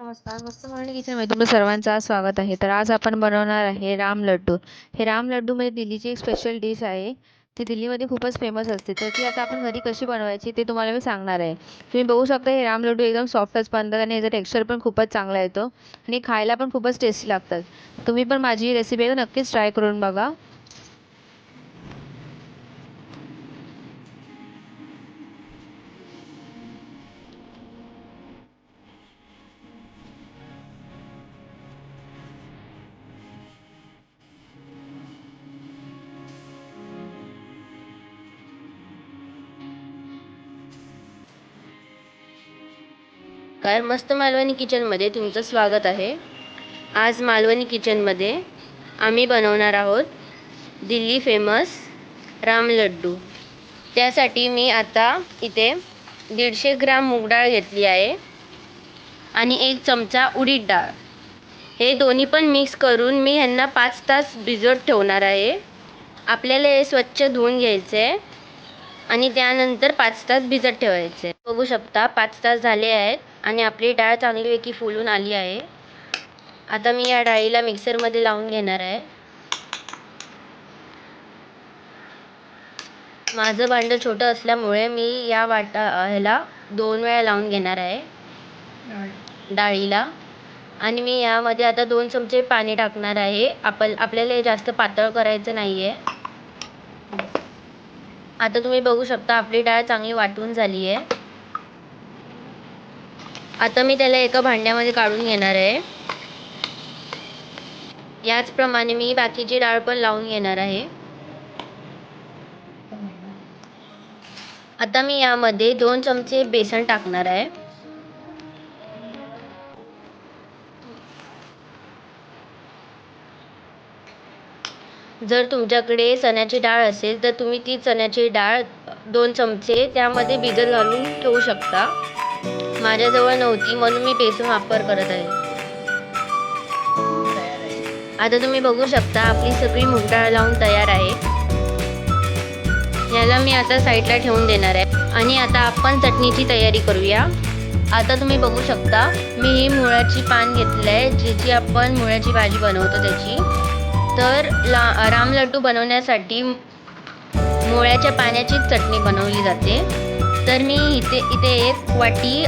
नमस्कार. मस्त मॉर्निंग किचनमध्ये तुमचं सर्वांचं स्वागत आहे. तर आज आपण बनवणार आहे राम लड्डू. हे राम लड्डू म्हणजे दिल्लीची एक स्पेशल डिश आहे. ती दिल्लीमध्ये खूपच फेमस असते. तर ती आता आपण घरी कशी बनवायची ते तुम्हाला मी सांगणार आहे. तुम्ही बघू शकता हे राम लड्डू एकदम सॉफ्टच बनतात आणि याचा टेक्स्चर पण खूपच चांगला येतो आणि खायला पण खूपच टेस्टी लागतात. तुम्ही पण माझी रेसिपी एकदा नक्कीच ट्राय करून बघा. मस्त मालवणी किचनमध्ये तुमचं स्वागत आहे. आज मालवणी किचनमध्ये आम्ही बनवणार आहोत दिल्ली फेमस राम लड्डू. त्यासाठी मी आता इथे 150 ग्राम मूग डाळ घेतली आहे आणि 1 चमचा उडीद डाळ. हे दोन्ही पण मिक्स करून मी ह्यांना 5 तास भिजवत ठेवणार आहे. आपल्याला हे स्वच्छ धुवून घ्यायचे आहे आणि त्यानंतर 5 तास भिजत ठेवायचे. बघू शकता 5 तास झाले आहेत आणि आपली डाळ चांगलीपैकी फुलून आली आहे. आता मी या डाळीला मिक्सरमध्ये लावून घेणार आहे. माझं भांडं छोटं असल्यामुळे मी या ह्याला 2 वेळा लावून घेणार आहे डाळीला. आणि मी यामध्ये आता 2 चमचे पाणी टाकणार आहे. आपल्याला हे जास्त पातळ करायचं नाही आहे. आता तुम्ही बघू शकता आपली डाळ चांगली वाटून झाली आहे. आता मी त्याला एका भांड्यामध्ये काढून घेणार आहे. याचप्रमाणे मी बाकीची डाळ पण लावून घेणार आहे. आता मी यामध्ये 2 चमचे बेसन टाकणार आहे. जर तुमच्याकडे चण्याची डाळ असेल तर तुम्ही ती चण्याची डाळ 2 चमचे त्यामध्ये भिजत घालून ठेवू शकता. माझ्याजवळ नव्हती म्हणून मी बेसन वापर करत आहे. आता तुम्ही बघू शकता आपली सगळी मूग डाळ लावून तयार आहे. याला मी आता साईडला ठेवून देणार आहे आणि आता आपण चटणीची तयारी करूया. आता तुम्ही बघू शकता मी ही मुळ्याची पान घेतलं आहे, ज्याची आपण मुळ्याची भाजी बनवतो त्याची. तर राम लड्डू बनवण्यासाठी मुळ्याच्या पाण्याची चटणी बनवली जाते. तर मी इथे 1 वाटी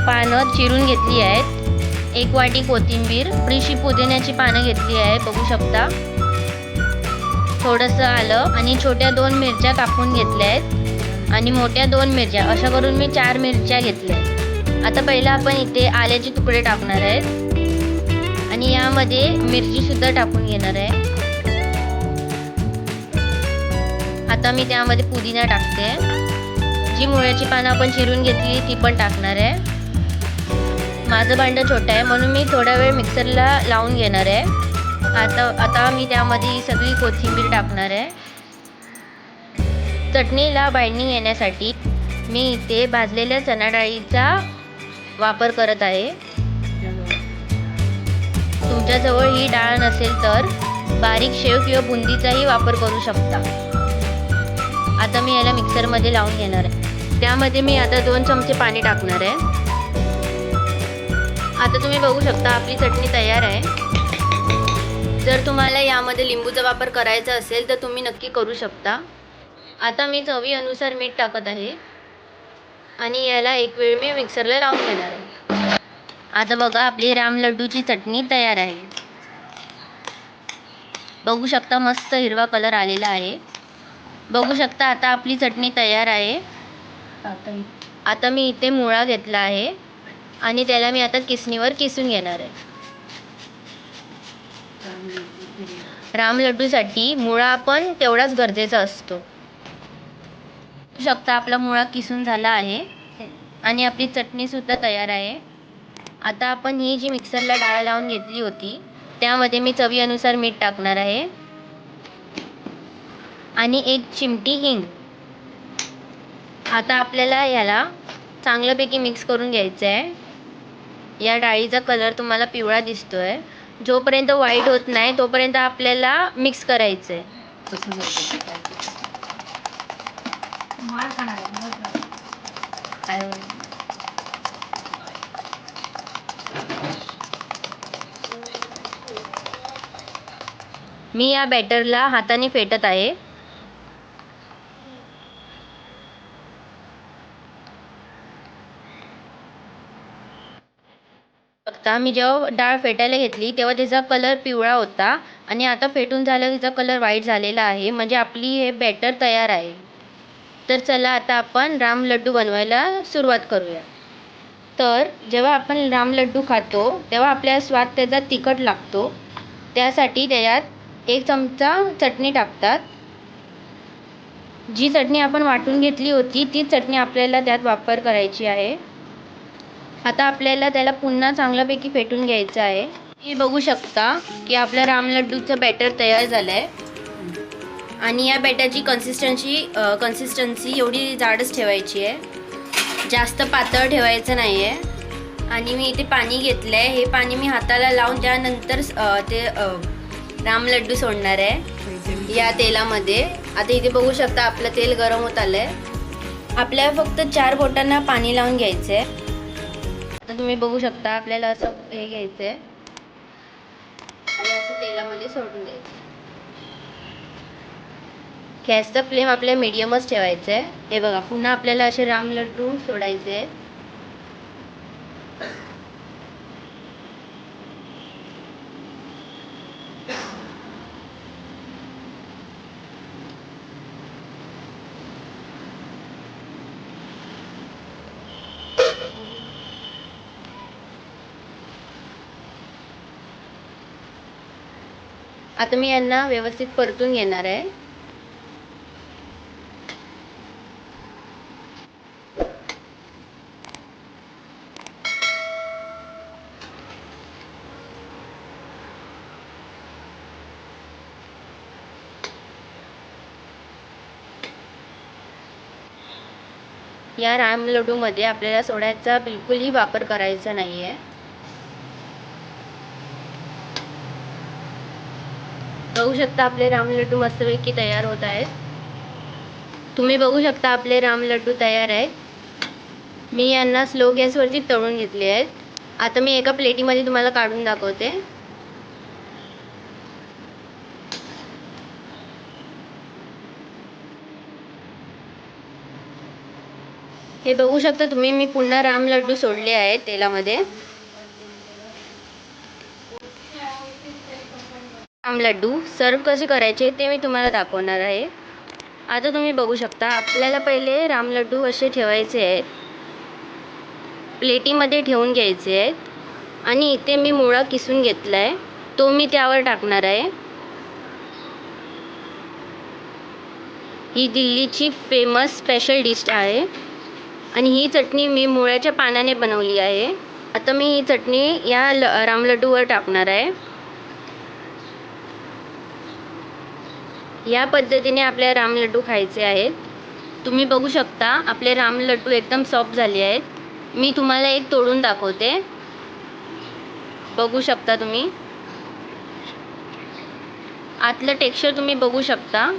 पानं चिरून घेतली आहेत. 1 वाटी कोथिंबीर, थोडीशी पुदिन्याची पानं घेतली आहे बघू शकता. थोडंसं आलं आणि छोट्या 2 मिरच्या कापून घेतल्या आहेत आणि मोठ्या 2 मिरच्या, अशा करून मी 4 मिरच्या घेतल्या आहेत. आता पहिला आपण इथे आल्याचे तुकडे टाकणार आहेत आणि यामध्ये मिरची सुद्धा टाकून घेणार आहे. आता मी त्यामध्ये पुदिना टाकते. जी मुळ्याची पानं आपण चिरून घेतली ती पण टाकणार आहे. माझं भांडं छोटं आहे म्हणून मी थोडा वेळ मिक्सरला लावून घेणार आहे. आता मी त्यामध्ये ही सगळी कोथिंबीर टाकणार आहे. चटणीला बाइंडिंग येण्यासाठी मी इथे भाजलेल्या चणा डाळीचा वापर करत आहे. तुमच्याजवळ ही डाळ नसेल तर बारीक शेव किंवा बुंदीचाही वापर करू शकता. आता मी याला मिक्सरमध्ये लावून घेणार आहे. त्यामध्ये मी आता 2 चमचे पाणी टाकणार आहे. आता तुम्ही बघू शकता आपली चटणी तयार आहे. जर तुम्हाला यामध्ये लिंबूचा वापर करायचा असेल तर तुम्ही नक्की करू शकता. आता मी चवीनुसार मीठ टाकत आहे आणि याला एक वेळ मी मिक्सरला लावून घेणार आहे. आता बघा आपली राम लड्डूची चटणी तयार आहे. बघू शकता मस्त हिरवा कलर आलेला आहे. बघू शकता आता आपली चटणी तयार आहे. आता मी इथे मुळा घेतला आहे आणि त्याला मी आता किसणीवर किसून घेणार आहे. राम लड्डूसाठी मुळा पण तेवढाच गरजेचा असतो. बघू शकता आपला मुळा किसून झाला आहे आणि आपली चटणी सुद्धा तयार आहे. आता आपण ही जी मिक्सरला डाळ लावून घेतली होती त्यामध्ये मी चवीनुसार मीठ टाकणार आहे आणि 1 चिमटी हिंग. आता आपल्याला याला चांगल्यापैकी मिक्स करून घ्यायचं आहे. या डाळीचा कलर तुम्हाला पिवळा दिसतोय. जोपर्यंत व्हाईट होत नाही तोपर्यंत आपल्याला मिक्स करायचं आहे. मी या बॅटरला हाताने फेटत आहे. बघता मी जेव्हा डाळ फेटायला घेतली तेव्हा त्याचा कलर पिवळा होता आणि आता फेटून झाल्यावर तिचा कलर व्हाईट झालेला आहे. म्हणजे आपली हे बॅटर तयार आहे. तर चला आता आपण राम लड्डू बनवायला सुरुवात करूया. तर जेव्हा आपण राम लड्डू खातो तेव्हा आपल्याला स्वाद त्याचा तिखट लागतो. त्यासाठी त्याच्यात 1 चमचा चटणी टाकतात. जी चटणी आपण वाटून घेतली होती तीच चटणी आपल्याला त्यात वापर करायची आहे. आता आपल्याला त्याला पुन्हा चांगल्यापैकी फेटून घ्यायचं आहे. हे बघू शकता की आपल्या राम लड्डूचं बॅटर तयार झालं आहे. आणि या बॅटरची कन्सिस्टन्सी एवढी जाडच ठेवायची आहे. जास्त पातळ ठेवायचं नाही आहे. आणि मी इथे पाणी घेतलं आहे. हे पाणी मी हाताला लावून त्यानंतर ते राम लड्डू सोडणार आहे या तेलामध्ये. आता इथे बघू शकता आपलं तेल गरम होत आलं आहे. आपल्याला फक्त 4 बोटांना पाणी लावून घ्यायचं आहे. आता तुम्ही बघू शकता आपल्याला असं हे घ्यायचं आहे आणि असं तेलामध्ये सोडून द्यायचं. गॅसचा फ्लेम आपल्या मीडियमच ठेवायचा आहे. हे बघा पुन्हा आपल्याला असे राम लड्डू सोडायचे आहेत. आता मी यांना व्यवस्थित परतून घेणार आहे. या राम लड्डूमध्ये आपल्याला सोड्याचा बिलकुलही वापर करायचा नाही आहे. बघू शकता आपले राम लड्डू मस्तपैकी तयार होत आहेत. तुम्ही बघू शकता आपले राम लड्डू तयार आहेत. मी यांना स्लो गॅसवरती तळून घेतले आहेत. आता मी एका प्लेटीमध्ये तुम्हाला काढून दाखवते. हे बघू शकता तुम्ही मी पुन्हा राम लड्डू सोडले आहेत तेलामध्ये. राम लड्डू सर्व कसे करायचे ते मी तुम्हाला दाखवणार आहे. आता तुम्ही बघू शकता आपल्याला पहिले राम लड्डू असे ठेवायचे आहेत. प्लेटीमध्ये ठेवून घ्यायचे आहेत आणि इथे मी मुळा किसून घेतला आहे तो मी त्यावर टाकणार आहे. ही दिल्लीची फेमस स्पेशल डिश आहे आणि ही चटणी मी मुळ्याच्या पानाने बनवली आहे. आता मी ही चटणी या राम लड्डूवर टाकणार आहे. या पद्धतीने आपल्या राम लड्डू खायचे आहेत. तुम्ही बघू शकता आपले राम लड्डू एकदम सॉफ्ट झाले आहेत. मी तुम्हाला एक तोडून दाखवते. बघू शकता तुम्ही आतलं टेक्स्चर तुम्ही बघू शकता.